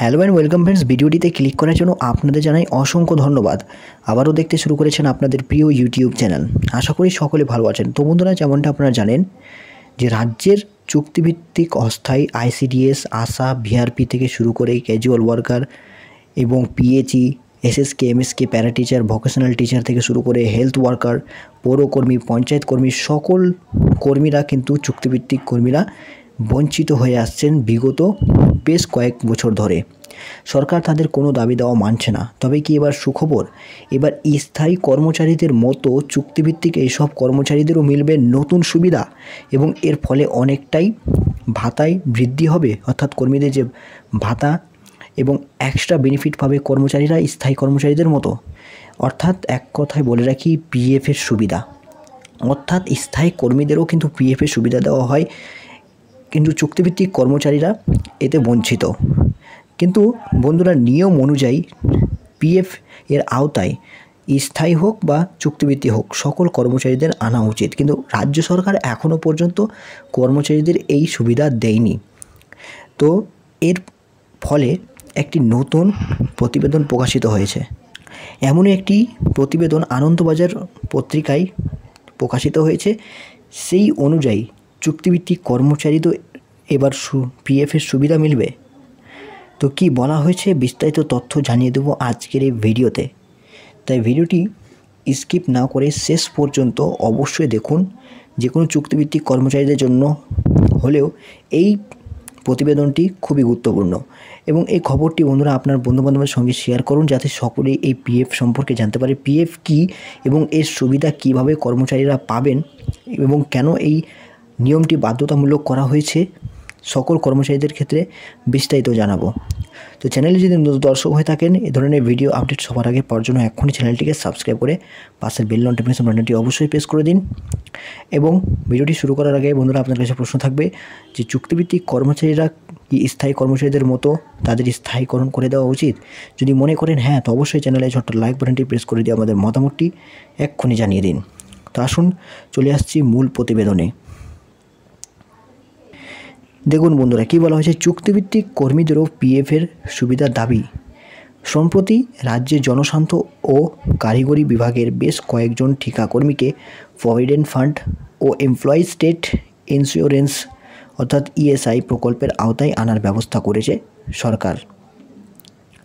Hello and welcome friends, ভিডিওটিতে click করার জন্য আপনাদের জানাই অসংখ্য ধন্যবাদ। আবারও দেখতে শুরু করেছেন আপনাদের প্রিয় ইউটিউব চ্যানেল। আশা করি সকলে ভালো আছেন। তো বন্ধুরা, যেমনটা আপনারা জানেন যে রাজ্যের চুক্তিভিত্তিক অস্থায়ী আইসিডিএস, আশা, ভিআরপি থেকে শুরু করে ক্যাজুয়াল ওয়ার্কার এবং PHE, SSK, MSK, para teacher, vocational teacher থেকে শুরু করে হেলথ ওয়ার্কার, পৌরকর্মী, পঞ্চায়েত কর্মী, সকল কর্মীরা কিন্তু চুক্তিভিত্তিক কর্মীরা বঞ্চিত হয়ে আসছেন বিগত বেশ কয়েক বছর ধরে। সরকার তাদের কোনো দাবি দেওয়া মানছে না। তবে কি এবার সুখবর? এবার স্থায়ী কর্মচারীদের মতো চুক্তিভিত্তিক এইসব কর্মচারীদেরও মিলবে নতুন সুবিধা এবং এর ফলে অনেকটাই ভাতায় বৃদ্ধি হবে। অর্থাৎ কর্মীদের যে ভাতা এবং এক্সট্রা বেনিফিট পাবে কর্মচারীরা স্থায়ী কর্মচারীদের মতো। অর্থাৎ এক কথায় বলে রাখি, পিএফের সুবিধা। অর্থাৎ স্থায়ী কর্মীদেরও কিন্তু পিএফের সুবিধা দেওয়া হয়, কিন্তু চুক্তিভিত্তিক কর্মচারীরা এতে বঞ্চিত। কিন্তু বন্ধুরা, নিয়ম অনুযায়ী পিএফ এর আওতায় স্থায়ী হোক বা চুক্তিভিত্তিক হোক সকল কর্মচারীদের আনা উচিত, কিন্তু রাজ্য সরকার এখনও পর্যন্ত কর্মচারীদের এই সুবিধা দেয়নি। তো এর ফলে একটি নতুন প্রতিবেদন প্রকাশিত হয়েছে। এমনই একটি প্রতিবেদন আনন্দবাজার পত্রিকায় প্রকাশিত হয়েছে। সেই অনুযায়ী চুক্তিভিত্তিক কর্মচারীদের এবার পিএফের সুবিধা মিলবে। তো কি বলা হয়েছে বিস্তারিত তথ্য জানিয়ে দেবো আজকের এই ভিডিওতে। তাই ভিডিওটি স্কিপ না করে শেষ পর্যন্ত অবশ্যই দেখুন। যে কোনো চুক্তিভিত্তিক কর্মচারীদের জন্য হলেও এই প্রতিবেদনটি খুবই গুরুত্বপূর্ণ এবং এই খবরটি বন্ধুরা আপনার বন্ধুবান্ধবের সঙ্গে শেয়ার করুন, যাতে সকলেই এই পিএফ সম্পর্কে জানতে পারে। পিএফ কী এবং এর সুবিধা কিভাবে কর্মচারীরা পাবেন এবং কেন এই নিয়মটি বাধ্যতামূলক করা হয়েছে সকল কর্মচারীদের ক্ষেত্রে বিস্তারিত জানাবো। তো চ্যানেলে যদি নতুন দর্শক হয়ে থাকেন, এ ধরনের ভিডিও আপডেট সবার আগে পাওয়ার জন্য এখনই চ্যানেলটিকে সাবস্ক্রাইব করে পাশের বেল নোটিফিকেশন বাটনটি অবশ্যই প্রেস করে দিন। এবং ভিডিওটি শুরু করার আগে বন্ধুরা, আপনার কাছে প্রশ্ন থাকবে যে চুক্তিভিত্তিক কর্মচারীরা কি স্থায়ী কর্মচারীদের মতো তাদের স্থায়ীকরণ করে দেওয়া উচিত? যদি মনে করেন হ্যাঁ, তো অবশ্যই চ্যানেলে ছোট্ট লাইক বাটনটি প্রেস করে দিয়ে আমাদের মতামতটি এক্ষুনি জানিয়ে দিন। তো আসুন চলে আসছি মূল প্রতিবেদনে। দেখুন বন্ধুরা, কী বলা হয়েছে, চুক্তিভিত্তিক কর্মীদেরও পিএফের সুবিধার দাবি। সম্প্রতি রাজ্যের জনস্বাস্থ্য ও কারিগরি বিভাগের বেশ কয়েকজন ঠিকাকর্মীকে প্রভিডেন্ট ফান্ড ও এমপ্লয়ি স্টেট ইন্স্যুরেন্স অর্থাৎ ইএসআই প্রকল্পের আওতায় আনার ব্যবস্থা করেছে সরকার।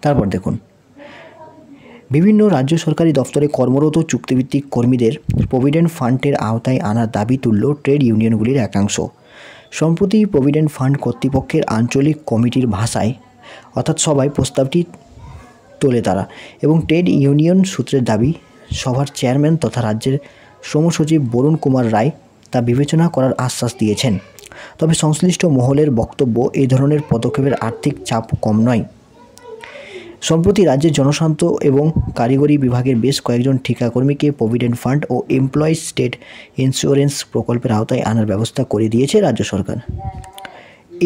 তারপর দেখুন, বিভিন্ন রাজ্য সরকারি দপ্তরে কর্মরত চুক্তিভিত্তিক কর্মীদের প্রভিডেন্ট ফান্ডের আওতায় আনার দাবি তুলল ট্রেড ইউনিয়নগুলির একাংশ। সম্প্রতি প্রভিডেন্ট ফান্ড কর্তৃপক্ষের আঞ্চলিক কমিটির ভাষায় অর্থাৎ সভায় প্রস্তাবটি তোলে তারা এবং ট্রেড ইউনিয়ন সূত্রের দাবি, সভার চেয়ারম্যান তথা রাজ্যের শ্রমসচিব বরুণ কুমার রায় তা বিবেচনা করার আশ্বাস দিয়েছেন। তবে সংশ্লিষ্ট মহলের বক্তব্য, এই ধরনের পদক্ষেপের আর্থিক চাপ কম নয়। সম্প্রতি রাজ্যের জনস্বাস্থ্য এবং কারিগরি বিভাগের বেশ কয়েকজন ঠিকাকর্মীকে প্রভিডেন্ট ফান্ড ও এমপ্লয়ি স্টেট ইন্স্যুরেন্স প্রকল্পের আওতায় আনার ব্যবস্থা করে দিয়েছে রাজ্য সরকার।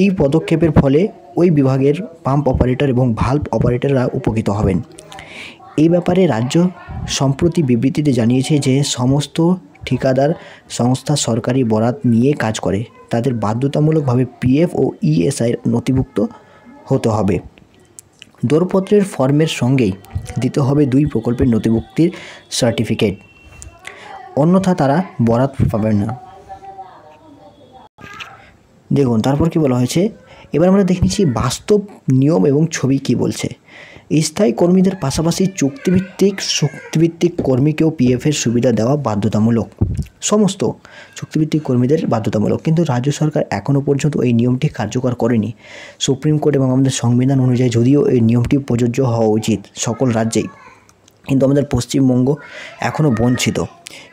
এই পদক্ষেপের ফলে ওই বিভাগের পাম্প অপারেটর এবং ভাল্ভ অপারেটররা উপকৃত হবেন। এই ব্যাপারে রাজ্য সম্প্রতি বিবৃতিতে জানিয়েছে যে সমস্ত ঠিকাদার সংস্থা সরকারি বরাত নিয়ে কাজ করে তাদের বাধ্যতামূলকভাবে পিএফ ও ইএসআই নথিভুক্ত হতে হবে। দরপত্রের ফর্মের সঙ্গেই দিতে হবে 2 প্রকল্পের নথিভুক্তির সার্টিফিকেট, অন্যথা তারা বরাত পাবেন না। দেখুন তারপর কি বলা হয়েছে, এবার আমরা দেখে নিচ্ছি বাস্তব নিয়ম এবং ছবি কি বলছে। স্থায়ী কর্মীদের পাশাপাশি চুক্তিভিত্তিক কর্মীকেও পিএফের সুবিধা দেওয়া বাধ্যতামূলক। সমস্ত চুক্তিভিত্তিক কর্মীদের বাধ্যতামূলক, কিন্তু রাজ্য সরকার এখনও পর্যন্ত এই নিয়মটি কার্যকর করেনি। সুপ্রিম কোর্ট এবং আমাদের সংবিধান অনুযায়ী যদিও এই নিয়মটি প্রযোজ্য হওয়া উচিত সকল রাজ্যেই, কিন্তু আমাদের পশ্চিমবঙ্গ এখনও বঞ্চিত।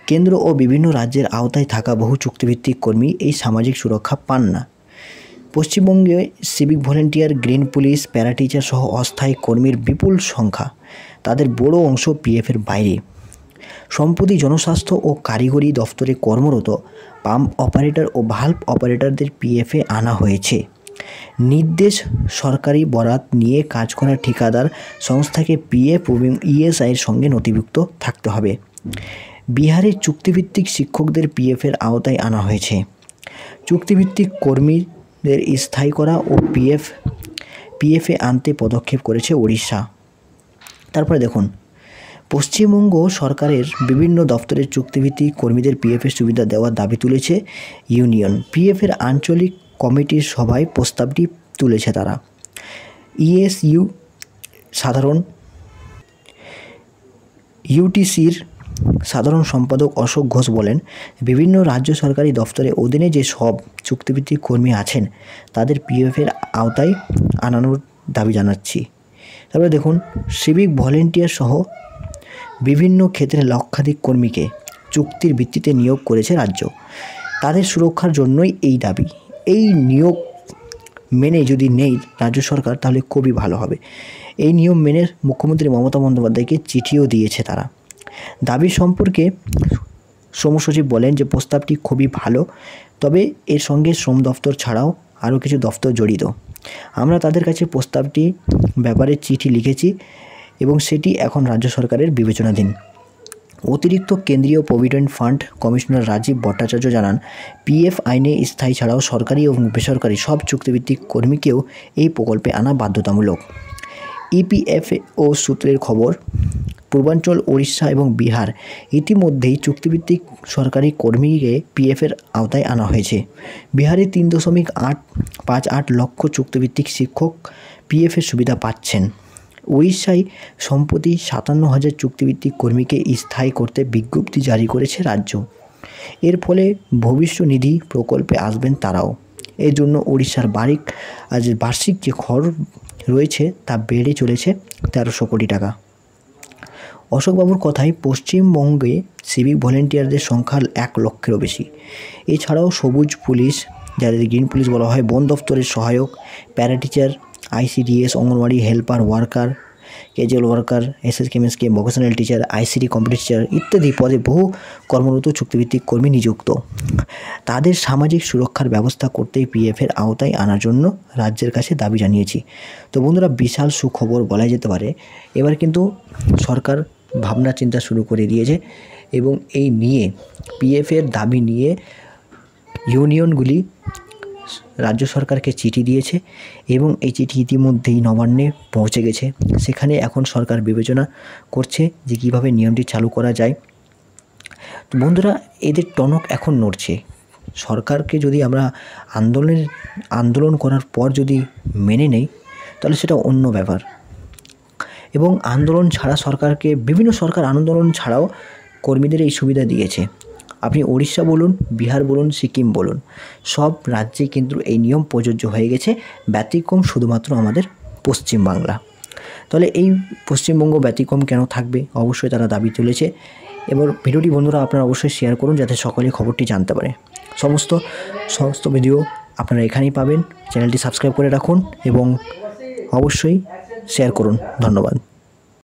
কেন্দ্র ও বিভিন্ন রাজ্যের আওতায় থাকা বহু চুক্তিভিত্তিক কর্মী এই সামাজিক সুরক্ষা পান না। পশ্চিমবঙ্গে civic volunteer, green police, para teacher সহ অস্থায়ী কর্মীর বিপুল সংখ্যা, তাদের বড় অংশ পিএফের বাইরে। সম্প্রতি জনস্বাস্থ্য ও কারিগরি দফতরে কর্মরত পাম্প অপারেটর ও ভাল্ভ অপারেটরদের পিএফে আনা হয়েছে। নির্দেশ, সরকারি বরাত নিয়ে কাজ করা ঠিকাদার সংস্থাকে পিএফ এবং ইএসআইয়ের সঙ্গে নথিভুক্ত থাকতে হবে। বিহারের চুক্তিভিত্তিক শিক্ষকদের পিএফের আওতায় আনা হয়েছে। চুক্তিভিত্তিক কর্মীদের স্থায়ী করা ও পিএফ পিএফে আনতে পদক্ষেপ করেছে ওড়িশা। তারপরে দেখুন, পশ্চিমবঙ্গ সরকারের বিভিন্ন দপ্তরের চুক্তিভিত্তিক কর্মীদের পিএফের সুবিধা দেওয়ার দাবি তুলেছে ইউনিয়ন। পিএফের আঞ্চলিক কমিটির সভায় প্রস্তাবটি তুলেছে তারা। ইএসইউ সাধারণ ইউটিসির সাধারণ সম্পাদক অশোক ঘোষ বলেন, বিভিন্ন রাজ্য সরকারি দপ্তরের অধীনে যে সব চুক্তিভিত্তিক কর্মী আছেন তাদের পিএফের আওতায় আনানোর দাবি জানাচ্ছি। তারপরে দেখুন, সিভিক ভলেন্টিয়ার সহ বিভিন্ন ক্ষেত্রে লক্ষাধিক কর্মীকে চুক্তির ভিত্তিতে নিয়োগ করেছে রাজ্য। তাদের সুরক্ষার জন্যই এই দাবি। এই নিয়োগ মেনে যদি নেই রাজ্য সরকার তাহলে খুবই ভালো হবে। এই নিয়ম মেনে মুখ্যমন্ত্রী মমতা বন্দ্যোপাধ্যায়কে চিঠিও দিয়েছে তারা। দাবি সম্পর্কে শ্রম সচিব বলেন যে প্রস্তাবটি খুবই ভালো, তবে এর সঙ্গে শ্রম দপ্তর ছাড়াও আরও কিছু দপ্তর জড়িত। আমরা তাদের কাছে প্রস্তাবটি ব্যাপারে চিঠি লিখেছি এবং সেটি এখন রাজ্য সরকারের বিবেচনাধীন। অতিরিক্ত কেন্দ্রীয় provident fund commissioner Rajib Bhattacharya জানান, পিএফ আইনে স্থায়ী ছাড়াও সরকারি এবং বেসরকারি সব চুক্তিভিত্তিক কর্মীকেও এই প্রকল্পে আনা বাধ্যতামূলক। ইপিএফও সূত্রের খবর, পূর্বাঞ্চল, ওড়িশা এবং বিহার ইতিমধ্যেই চুক্তিভিত্তিক সরকারি কর্মীকে পিএফের আওতায় আনা হয়েছে। বিহারে 3.58 লক্ষ চুক্তিভিত্তিক শিক্ষক পিএফের সুবিধা পাচ্ছেন। উড়িষ্যায় সম্প্রতি 57,000 চুক্তিভিত্তিক কর্মীকে স্থায়ী করতে বিজ্ঞপ্তি জারি করেছে রাজ্য। এর ফলে ভবিষ্যনিধি প্রকল্পে আসবেন তারাও। এর জন্য উড়িষ্যার বার্ষিক যে খরচ রয়েছে তা বেড়ে চলেছে 1300 কোটি টাকা। অশোকবাবুর কথায় পশ্চিমবঙ্গে সিভিক ভলেন্টিয়ারদের সংখ্যা 1 লক্ষেরও বেশি। এছাড়াও সবুজ পুলিশ, যাদের গ্রিন পুলিশ বলা হয়, বন দপ্তরের সহায়ক, para teacher, ICDS, anganwadi helper worker, casual worker, এসএসকেএমএসকে, vocational teacher, ICD computer teacher ইত্যাদি পদে বহু কর্মরত চুক্তিভিত্তিক কর্মী নিযুক্ত। তাদের সামাজিক সুরক্ষার ব্যবস্থা করতে পিএফের আওতায় আনার জন্য রাজ্যের কাছে দাবি জানিয়েছি। তো বন্ধুরা, বিশাল সুখবর বলা যেতে পারে। এবার কিন্তু সরকার ভাবনা চিন্তা শুরু করে দিয়েছে এবং এই নিয়ে পিএফের দাবি নিয়ে ইউনিয়নগুলি রাজ্য সরকারকে চিঠি দিয়েছে এবং এই চিঠি ইতিমধ্যেই নবান্নে পৌঁছে গেছে। সেখানে এখন সরকার বিবেচনা করছে যে কীভাবে নিয়মটি চালু করা যায়। তো বন্ধুরা, এদের টনক এখন নড়ছে। সরকারকে যদি আমরা আন্দোলন করার পর যদি মেনে নেই তাহলে সেটা অন্য ব্যাপার। এবং আন্দোলন ছাড়া সরকারকে বিভিন্ন সরকার আন্দোলন ছাড়াও কর্মীদের এই সুবিধা দিয়েছে। আপনি উড়িষ্যা বলুন, বিহার বলুন, সিকিম বলুন, সব রাজ্যে কিন্তু এই নিয়ম প্রযোজ্য হয়ে গেছে। ব্যতিক্রম শুধুমাত্র আমাদের পশ্চিমবাংলা। তাহলে এই পশ্চিমবঙ্গ ব্যতিক্রম কেন থাকবে? অবশ্যই তারা দাবি তুলেছে। এবার ভিডিওটি বন্ধুরা আপনারা অবশ্যই শেয়ার করুন যাতে সকলে খবরটি জানতে পারে। সমস্ত ভিডিও আপনারা এখানেই পাবেন। চ্যানেলটি সাবস্ক্রাইব করে রাখুন এবং অবশ্যই শেয়ার করুন। ধন্যবাদ।